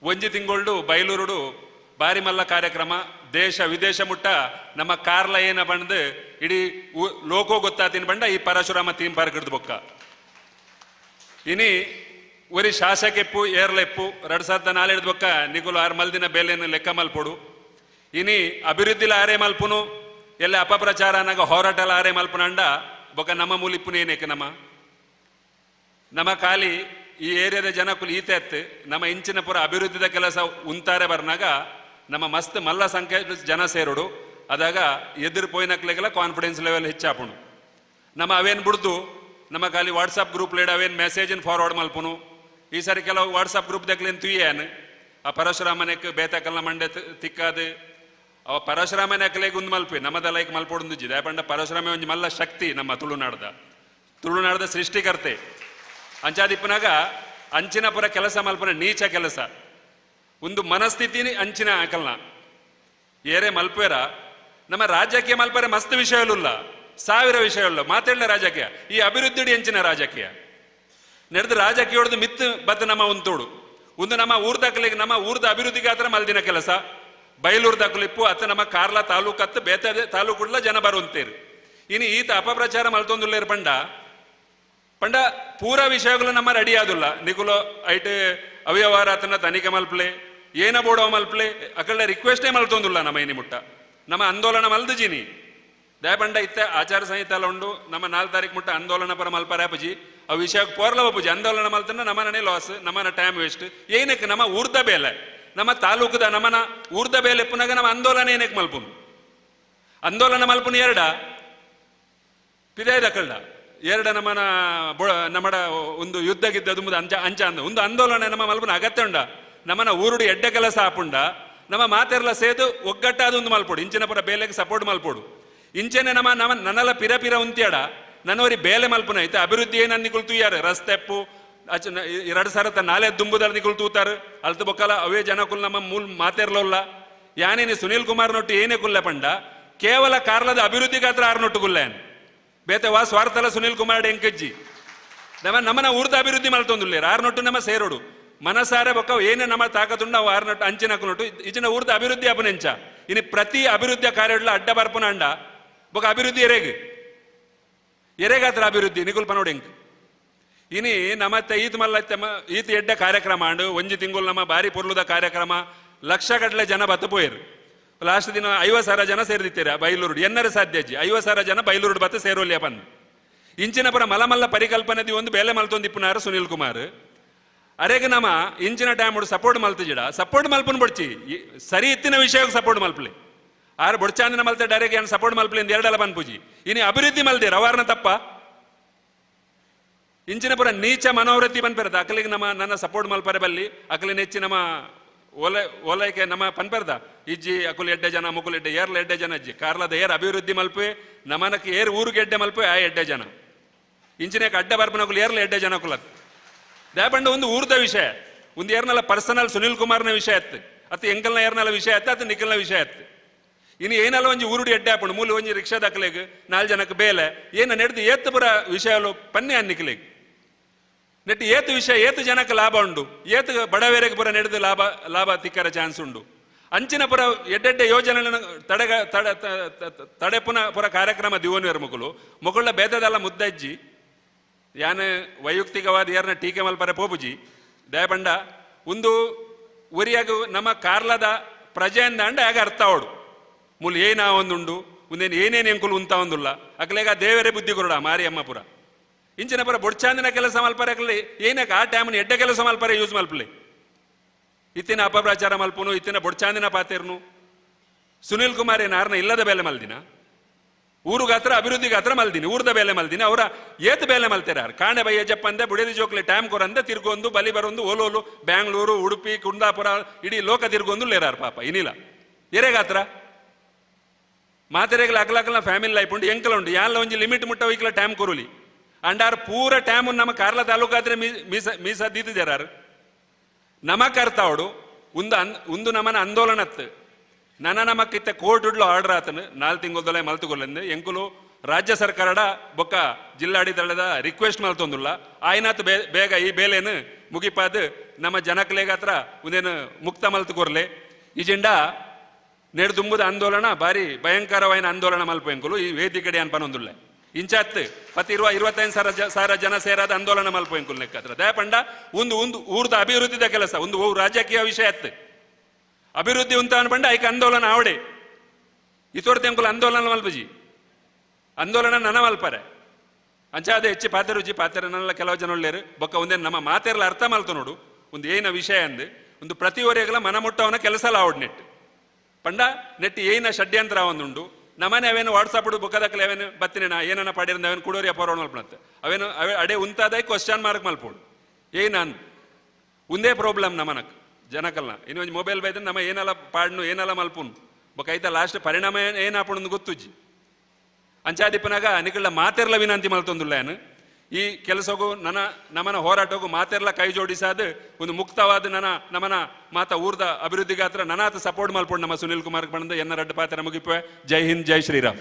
ಒಂಜಿ ತಿಂಗಳು ಬೈಲೂರುಡು ಬಾರಿ ಮಲ್ಲ ಕಾರ್ಯಕ್ರಮ ದೇಶ ವಿದೇಶ ಮುಟ್ಟ ನಮ್ಮ ಕಾರ್ಲ ಏನ ಬಂದು ಇಡೀ ಲೋಕೋ ಗೊತ್ತಾತಿನ ಬಂಡ ಈ ಪರಶುರಾಮ ಥೀಮ್ ಪಾರ್ಕ್ ಹಿಡಿದು ಬೊಕ್ಕ ಇನಿ ಒರಿ ಶಾಸಕೆಪ್ಪು ಏರ್ಲೆಪ್ಪು 2004 ಹಿಡಿದು ಬೊಕ್ಕ ನಿಗುಲು 6 ಮಲ್ದಿನ ಬೇಲೆಯನ್ನು ಲೆಕ್ಕ ಮಲ್ಪೊಡು ಇನಿ ಅಭಿವೃದ್ಧಿಲ ಆರೇ ಮಲ್ಪುನು ಎಲ್ಲ ಅಪಪ್ರಚಾರ ಅನ್ನಾಗ ಹೋರಾಟಲ ಆರೇ ಮಲ್ಪುನಂಡ ಬೊಕ್ಕ ನಮ್ಮ ಮೂಲಿಪ್ಪುನು ಏನೇಕೆ ನಮ್ಮ ಖಾಲಿ ಈ ಏರಿಯಾದ ಜನಕ್ಕೂ ಈತೆ ಎತ್ತು ನಮ್ಮ ಇಂಚಿನ ಪುರ ಅಭಿವೃದ್ಧಿದ ಕೆಲಸ ಉಂತಾರೆ ಬರ್ನಾಗ ನಮ್ಮ ಮಸ್ತ್ ಮಲ್ಲ ಸಂಖ್ಯೆ ಜನ ಸೇರೋಡು ಅದಾಗ ಎದುರು ಪೋಯ್ನಕ್ಲೆಗೆಲ್ಲ ಕಾನ್ಫಿಡೆನ್ಸ್ ಲೆವೆಲ್ ಹೆಚ್ಚಾಪುಣು ನಮ್ಮ ಅವೇನು ಬಿಡ್ದು ನಮ್ಮ ಖಾಲಿ ವಾಟ್ಸಪ್ ಗ್ರೂಪ್ ಲೇಡ್ ಅವೇನು ಮೆಸೇಜನ್ನು ಫಾರ್ವರ್ಡ್ ಮಲ್ಪುನು ಈ ಸಾರಿ ಕೆಲವು ವಾಟ್ಸಪ್ ಗ್ರೂಪ್ ದಕ್ಲೇನು ತುಯ್ಯಾನು ಆ ಪರಶುರಾಮನೆಕ್ ಬೇತಕಲ್ನ ಮಂಡೆ ತಿಕ್ಕಾದು ಅವ ಪರಶುರಾಮನೆಕ್ಲೆಗೆ ಒಂದು ಮಲ್ಪಿ ನಮ್ಮದೆಲ್ಲ ಮಲ್ಪೊಡುಂದಿಜ್ಜಿದೆ ಯಾಪಂಡ ಪರಶುರಾಮ ಒಂಜಿ ಮಲ್ಲ ಶಕ್ತಿ ನಮ್ಮ ತುಳುನಾಡದ ಸೃಷ್ಟಿಕರ್ತೆ ಅಂಚಾದಿಪ್ಪನಾಗ ಅಂಚಿನ ಪುರ ಕೆಲಸ ಮಲ್ಪನ ನೀಚ ಕೆಲಸ ಒಂದು ಮನಸ್ಥಿತಿನಿ ಅಂಚಿನ ಆಕಲ್ನ ಏರೇ ಮಲ್ಪೇರ ನಮ್ಮ ರಾಜಕೀಯ ಮಲ್ಪರೆ ಮಸ್ತ್ ವಿಷಯಲ್ಲ 1000 ವಿಷಯಲ್ಲ ಮಾತಾಡಲ ರಾಜಕೀಯ ಈ ಅಭಿವೃದ್ಧಿ ಅಂಚಿನ ರಾಜಕೀಯ ನಡೆದು ರಾಜಕೀಯ ಹೊಡೆದು ಮಿತ್ತು ಬತ್ತ ನಮ್ಮ ಉಂತೋಡು ಒಂದು ನಮ್ಮ ಊರ್ದಕ್ಕಲಿಗೆ ನಮ್ಮ ಊರ್ದ ಅಭಿವೃದ್ಧಿಗೆ ಹತ್ರ ಮಲ್ದಿನ ಕೆಲಸ ಬೈಲೂರು ದಕ್ಕಲಿಪ್ಪು ಅತ್ತ ನಮ್ಮ ಕಾರ್ಲ ತಾಲೂಕತ್ತು ಬೇತದೆ ತಾಲೂಕುಡ್ಲ ಜನ ಬರುವಂತೇರು ಇನ್ನು ಈತ ಅಪಪ್ರಚಾರ ಮಲ್ತೊಂದುಲ್ಲೇರು ಪಂಡ ಪೂರ ವಿಷಯಗಳು ನಮ್ಮ ರೆಡಿ ಆದಿಲ್ಲ ನಿಗುಲು ಐಟ್ ಅವ್ಯವಹಾರ ಆತನ ತನಿಖೆ ಮಲ್ಪಲೆ ಏನ ಬೋಡೋ ಮಲ್ಪಲೆ ಅಕಳ ರಿಕ್ವೆಸ್ಟೇ ಮಲ್ತೊಂದಿಲ್ಲ ನಮ್ಮ ಏನಿ ಮುಟ್ಟ ನಮ್ಮ ಆಂದೋಲನ ಮಲ್ದಜಿನಿ ದಯಪಂಡ ಇತ್ತೆ ಆಚಾರ ಸಂಹಿತೆ ಎಲ್ಲ ಉಂಡು ನಮ್ಮ 4 ತಾರೀಕು ಮುಟ್ಟ ಆಂದೋಲನ ಪರ ಮಲ್ಪರ ಪೂಜಿ ಆ ವಿಷಯಕ್ಕೆ ಪೋರ್ಲವ ಪೂಜಿ ಆಂದೋಲನ ಮಲ್ತನ ನಮ್ಮನೇ ಲಾಸ್ ನಮ್ಮನ ಟೈಮ್ ವೇಸ್ಟ್ ಏನಕ್ಕೆ ನಮ್ಮ ಊರ್ದ ಬೇಲೆ ನಮ್ಮ ತಾಲೂಕದ ನಮ್ಮನ ಊರ್ದ ಬೇಲೆ ಪುನಗ ನಮ್ಮ ಆಂದೋಲನ ಏನಕ್ಕೆ ಮಲ್ಪುನು ಆಂದೋಲನ ಮಲ್ಪುನು ಎರಡ ಪಿದಾಯದ ಕಳ್ಳ ಎರಡು ನಮ್ಮಡ ಒಂದು ಯುದ್ಧ ಗಿದ್ದದು ಅಂಚ ಒಂದು ಆಂದೋಲನ ನಮ್ಮ ಮಲ್ಪನ ಅಗತ್ಯ ಉಂಡ ನಮ್ಮನ ಊರುಡು ಎಡ್ಡ ಕೆಲಸ ಆಪುಂಡ ನಮ್ಮ ಮಾತೆರ್ಲ ಸೇದು ಒಗ್ಗಟ್ಟಾದ ಒಂದು ಮಲ್ಪೋಡು ಇಂಚಿನ ಪುರ ಬೇಲೆಗೆ ಸಪೋರ್ಟ್ ಮಲ್ಪೋಡು ಇಂಚೆನೆ ನನ್ನಲ್ಲ ಪಿರ ಉಂತ್ಯಾಡ ನನ್ನವರಿ ಬೇಲೆ ಮಲ್ಪನ ಐತೆ ಅಭಿವೃದ್ಧಿ ಏನ ನಿಕುಲ್ತುಯ್ಯಾರ ರಸ್ತೆಪ್ಪು 2000 ನಾಲೆ ದುಂಬುದಾರ ನಿಕುಲ್ತೂತಾರ ಅಲ್ತು ಬೊಕ್ಕಲ ಅವೇ ಜನಕುಲ್ ನಮ್ಮ ಮೂಲ್ ಮಾತೆರ್ಲಲ್ಲ ಯಾನೇನಿ ಸುನೀಲ್ ಕುಮಾರ್ ನೊಟ್ಟು ಏನೇ ಕುಲ್ಲ ಪಂಡ ಕೇವಲ ಕಾರ್ಲದ ಅಭಿವೃದ್ಧಿಗಾತ್ರ 6 ನೊಟ್ಟು ಕುಲ್ಲೇನ್ ಬೇತೆ ವಾ ಸ್ವಾರ್ಥಲ ಸುನೀಲ್ ಕುಮಾರ್ ಎಂಕಜ್ಜಿ ನಮ್ಮನ ಊರ್ದ ಅಭಿವೃದ್ಧಿ ಮಲ್ತೊಂದುಲ್ಲೇರು 6 ನೊಟ್ಟು ನಮ್ಮ ಸೇರೋಡು ಮನಸಾರೆ ಬೊಕ್ಕ ಏನೇ ನಮ್ಮ ತಾಕತ್ತುಂಡ ಅವು 6 ನೊಟ್ಟು ಅಂಚಿನಕ್ಕು ನೊಟ್ಟು ಇಜಿನ ಊರ್ದ ಅಭಿವೃದ್ಧಿ ಅಪನೆಂಚ ಇನ್ನು ಪ್ರತಿ ಅಭಿವೃದ್ಧಿ ಕಾರ್ಯಡ್ಲ ಅಡ್ಡ ಬರ್ಪುನ ಅಂಡ ಬೊಕ್ಕ ಅಭಿವೃದ್ಧಿ ಎರೆಗಾತ್ರ ಅಭಿವೃದ್ಧಿ ನಿಗುಲ್ ಪನೋಡು ಎಂಕ್ ಇನಿ ನಮ್ಮತ್ತೆ ಈತ ಎಡ್ಡ ಕಾರ್ಯಕ್ರಮ ಅಂಡು ಒಂಜಿ ತಿಂಗಳು ನಮ್ಮ ಬಾರಿ ಪೊರ್ಲುದ ಕಾರ್ಯಕ್ರಮ ಲಕ್ಷಗಟ್ಟಲೆ ಜನ ಬತ್ತಪೋಯರು ಲಾಸ್ಟ್ ದಿನ 50,000 ಜನ ಸೇರಿದಿತ್ತೀರ ಬೈಲೂರು ಎನ್ನರ ಸಾಧ್ಯಜಿ 50,000 ಜನ ಬೈಲೂರು ಬತ್ತ ಸೇರೋಲ್ಯ ಪನ್ ಇಂಚಿನ ಪರ ಮಲಮಲ್ಲ ಪರಿಕಲ್ಪನೆದಿ ಒಂದು ಬೇಲೆ ಮಲ್ತೊಂದಿಪ್ಪುನಾರು ಸುನೀಲ್ ಕುಮಾರ್ ಅರೆಗೆ ನಮ್ಮ ಇಂಚಿನ ಟೈಮ್ ಸಪೋರ್ಟ್ ಮಲ್ತಿಜಿಡ ಸಪೋರ್ಟ್ ಮಲ್ಪನ್ ಬಡ್ಚಿ ಸರಿ ಇತ್ತಿನ ವಿಷಯಕ್ಕೆ ಸಪೋರ್ಟ್ ಮಲ್ಪಲಿ ಆರು ಬೊಡ್ಚಾಂದಿನ ಮಲ್ತೆ ಡೈರೆಕ್ಟ್ ಏನು ಸಪೋರ್ಟ್ ಮಲ್ಪಲಿ ಅಂತ ಎರಡಲ್ಲ ಪನ್ಪುಜಿ ಇನಿ ಅಭಿವೃದ್ಧಿ ಮಲ್ದಿರ ಅವಾರನ ತಪ್ಪ ಇಂಚಿನ ಪುರ ನೀಚ ಮನೋವೃತ್ತಿ ಪನ್ಪೆರದ ಅಕಲಿಗೆ ನನ್ನ ಸಪೋರ್ಟ್ ಮಲ್ಪರೆ ಬಲ್ಲಿ ಅಕಲಿನ ಹೆಚ್ಚಿ ನಮ್ಮ ಓಲೈಕೆ ನಮ್ಮ ಪನ್ಪರ್ದ ಇಜ್ಜಿ ಅಕುಲ್ ಎಡ್ಡೆ ಜನ ಮುಕುಲ್ ಎಡ್ಡೆ ಏರ್ಲ ಎಡ್ಡೆ ಜನ ಅಜ್ಜಿ ಕಾರ್ಲದ ಏರ್ ಅಭಿವೃದ್ಧಿ ಮಲ್ಪೆ ನಮ್ಮನಕ್ಕೆ ಏರ್ ಊರಿಗೆ ಎಡ್ಡೆ ಮಲ್ಪೆ ಆ ಎಡ್ಡೆ ಜನ ಇಂಚಿನಕ್ಕೆ ಅಡ್ಡ ಬರ್ಪನಕುಲ್ ಏರ್ಲ ಎಡ್ಡೆ ಜನ ಕುಲತ್ ದಯಪಂಡ ಒಂದು ಊರ್ದ ವಿಷಯ ಒಂದು ಏರ್ನಲ್ಲ ಪರ್ಸನಲ್ ಸುನೀಲ್ ಕುಮಾರ್ನ ವಿಷಯ ಎತ್ತು ಅತ್ತು ಎಂಕಲ್ನ ಏರ್ನಲ್ಲ ವಿಷಯ ಎತ್ತು ಅದು ನಿಖಲ್ನ ವಿಷಯ ಎತ್ತು ಇನ್ನು ಏನಲ್ಲ ಒಂಜಿ ಊರುಡಿ ಎಡ್ಡೆ ಹಾಪುಂಡು ಮೂಲ ಒಂಜಿ ರಿಕ್ಷಾ ದಕ್ಕಲೆಗ್ 4 ಜನಕ್ಕೆ ಬೇಲೆ ಏನ ನಡೆದು ಏತ್ತು ಪುರ ವಿಷಯಲು ಪನ್ನೆ ಅನ್ನಿಕ್ಲೆಗ್ ನೆಟ್ಟು ಏತು ವಿಷಯ ಏತು ಜನಕ್ಕೆ ಲಾಭ ಉಂಡು ಏತು ಬಡವೇರೆಗೆ ಪುರ ನಡೆದು ಲಾಭ ತಿಕ್ಕರ ಚಾನ್ಸ್ ಉಂಡು ಅಂಚಿನ ಪುರ ಎಡ್ಡೆಡ್ಡೆ ಯೋಜನೆ ತಡೆ ಪುರ ಕಾರ್ಯಕ್ರಮ ದಿವೋನಿಯರ್ ಮೊಗುಳ ಬೇದದಲ್ಲ ಮುದ್ದಜ್ಜಿ ಯಾನ ವೈಯಕ್ತಿಕವಾದ ಯಾರನ್ನ ಟೀಕೆ ಮಲ್ಪರೆ ಪೋಪುಜಿ ದಯಪಂಡ ಒಂದು ಉರಿಯಾಗ ನಮ್ಮ ಕಾರ್ಲದ ಪ್ರಜೆಯಿಂದ ಅಂಡ ಯಾಗ ಅರ್ಥ ಅವಡು ಮೂಲ ಏನ ಒಂದುಂಡು ಒಂದೇನು ಏನೇನು ಎಂಕುಲು ಉಂತ ಒಂದುಲ್ಲ ಅಕ್ಲೇಗ ದೇವರೇ ಬುದ್ಧಿ ಕೊರಡ ಮಾರಿಯಮ್ಮಪುರ ಇಂಚಿನ ಪರ ಬೊಡ್ಚಾಂದಿನ ಕೆಲಸ ಮಲ್ಪರೆ ಅಕಲಿ ಏನಕ್ಕೆ ಆ ಟೈಮ್ನ ಎಡ್ಡೆ ಕೆಲಸ ಮಲ್ಪರೆ ಯೂಸ್ ಮಲ್ಪಲಿ ಇತ್ತಿನ ಅಪಪ್ರಚಾರ ಮಲ್ಪುನು ಇತ್ತಿನ ಬೊಡ್ಚಾಂದಿನ ಪಾತಿರ್ನು ಸುನೀಲ್ ಕುಮಾರ್ ಏನು ಆರ್ನ ಇಲ್ಲದ ಬೇಲೆ ಮಲ್ದಿನ ಊರುಗಾತ್ರ ಅಭಿವೃದ್ಧಿಗಾತ್ರ ಮಲ್ದಿನಿ ಊರ್ದ ಬೇಲೆ ಮಲ್ದಿನಿ ಅವರ ಏತ್ ಬೇಲೆ ಮಲ್ತಾರೆ ಕಾಣೆ ಬಯ್ಯ ಜಪ್ಪಂದೆ ಬುಡೇದಿ ಜೋಕ್ಲೆ ಟೈಮ್ ಕೊರಂದೆ ತಿರ್ಗೊಂದು ಬಲಿ ಬರೊಂದು ಓಲೋಲು ಬ್ಯಾಂಗ್ಳೂರು ಉಡುಪಿ ಕುಂದಾಪುರ ಇಡೀ ಲೋಕ ತಿರ್ಗೊಂದು ಲೇರಾರು ಪಾಪ ಇನ್ನಿಲ್ಲ ಎರೆಗಾತ್ರ ಮಾತೆರೆಗ್ಲ ಅಗ್ಲಕಲ್ನ ಫ್ಯಾಮಿಲಿ ಲೈಫ್ ಉಂಡು ಎಂಕಲ ಉಂಡು ಯಾಲ್ಲ ಒಂಜಿ ಲಿಮಿಟ್ ಮುಟ್ಟ ವೈಕ್ಲ ಟೈಮ್ ಕೊರುಲಿ ಅಂಡಾರ್ ಪೂರ ಟೈಮ್ ನಮ್ಮ ಕಾರ್ಲ ತಾಲೂಕಾದ್ರೆ ಮೀಸ ದೀತಿದಾರು ನಮಕ್ ಅರ್ಥ ಅವಡು ಒಂದು ನಮ್ಮನ ಆಂದೋಲನತ್ ನಮಕ್ಕಿತ್ತ ಕೋರ್ಟ್ ಉಡ್ಲು ಆರ್ಡರ್ ಆತನು 4 ತಿಂಗಳದೊಲೆ ಮಲ್ತುಗೊಲ್ಲಂದು ಎಂಕುಲು ರಾಜ್ಯ ಸರ್ಕಾರಡ ಬೊಕ್ಕ ಜಿಲ್ಲಾಡಳಿತದ ರಿಕ್ವೆಸ್ಟ್ ಮಲ್ತೊಂದುಲ್ಲ ಆಯ್ನಾತ್ ಬೇಗ ಈ ಬೇಲೆನು ಮುಗಿಪಾದ ನಮ್ಮ ಜನಕ್ಲೆಗಾತ್ರ ಒಂದೇನು ಮುಕ್ತ ಮಲ್ತು ಕೊರ್ಲೆ ಈ ಜೆಂಡ ನೆಡು ತುಂಬುದ ಆಂದೋಲನ ಬಾರಿ ಭಯಂಕರವಾದ ಆಂದೋಲನ ಮಲ್ಪೆಂಕುಲು ಈ ವೇದಿಕೆಡೆ ಅನ್ಪನೊಂದುಲ್ಲೆ ಇಂಚಾತ್ 25,000 ಜನ ಸೇರಾದ ಆಂದೋಲನ ಮಲ್ಪೆಂಕುಲ್ ಲೆಕ್ಕತ್ರ ದಯಪಂಡ ಒಂದು ಊರ್ದ ಅಭಿವೃದ್ಧಿದ ಕೆಲಸ ಒಂದು ರಾಜಕೀಯ ವಿಷಯ ಅತ್ತು ಅಭಿವೃದ್ಧಿ ಉಂತ ಅನ್ಪಂಡ ಐಕ ಆಂದೋಲನ ಆವಡೆ ಇತೋರ್ತೆಂಕುಲು ಆಂದೋಲನ ಮಲ್ಪಜಿ ಆಂದೋಲನ ನನ ಮಲ್ಪರೆ ಅಂಚಾದೆ ಹೆಚ್ಚು ಪಾತೆರುಜಿ ಪಾತೆರನೆಲ್ಲ ಕೆಲವು ಜನ ಒಳ್ಳೆಯರು ಬೊಕ್ಕ ಒಂದೇ ನಮ್ಮ ಮಾತೆರ್ಲ ಅರ್ಥ ಮಲ್ತು ನೋಡು ಒಂದು ಏನ ವಿಷಯ ಅಂದು ಒಂದು ಪ್ರತಿವರೆಗಳ ಮನಮುಟ್ಟವನ ಕೆಲಸಲ ಆವಡ್ ನೆಟ್ ಪಂಡ ನೆಟ್ ಏನ ಷಡ್ಯಂತ್ರ ಒಂದುಂಡು ನಮ್ಮನೆ ಅವೇನು ವಾಟ್ಸಪ್ ಬುಕ್ಕದಕ್ಕಲೆ ಅವೇನು ಬತ್ತಿನ ಏನನ್ನ ಪಾಡಿರಂದ ಅವೇನು ಕುಡೋರಿ ಅಪೋರಣ ಮಲ್ಪಣತ್ತೆ ಅವೇನು ಅಡೆ ಉಂತಾದ ಕ್ವಶನ್ ಮಾರ್ಕ್ ಮಲ್ಪೋಡು ಏನಾನ್ ಒಂದೇ ಪ್ರಾಬ್ಲಮ್ ನಮನಕ್ ಜನಕಲ್ನ ಇನ್ನೊಂದು ಮೊಬೈಲ್ ಬೈದ್ರೆ ನಮ್ಮ ಏನೆಲ್ಲ ಪಾಡ್ನು ಏನೆಲ್ಲ ಮಲ್ಪುನು ಬೊಕ್ಕ ಐತ ಲಾಸ್ಟ್ ಪರಿಣಾಮ ಏನಾಪುಣಂದು ಗೊತ್ತುಜ್ಜಿ ಅಂಚಾದಿಪ್ಪನಾಗ ನಿಕಳ್ಳ ಮಾತೆರ್ಲ ವಿನಂತಿ ಮಲ್ತೊಂದುಲ್ಲ ಏನು ಈ ಕೆಲಸಗೂ ನಮನ ಹೋರಾಟಗೂ ಮಾತೆರ್ಲ ಕೈ ಜೋಡಿಸಾದ ಒಂದು ಮುಕ್ತವಾದ ನಮನ ಮಾತ ಊರ್ದ ಅಭಿವೃದ್ಧಿಗಾತ್ರ ನನಾತ ಸಪೋರ್ಟ್ ಮಲ್ಪೊಂಡು ನಮ್ಮ ಸುನಿಲ್ ಕುಮಾರ್ ಬಂದ ಎನ್ನ ರಡ್ಡು ಪಾತ್ರ ಮುಗಿಪುವೆ ಜೈ ಹಿಂದ್ ಜೈ ಶ್ರೀರಾಮ್.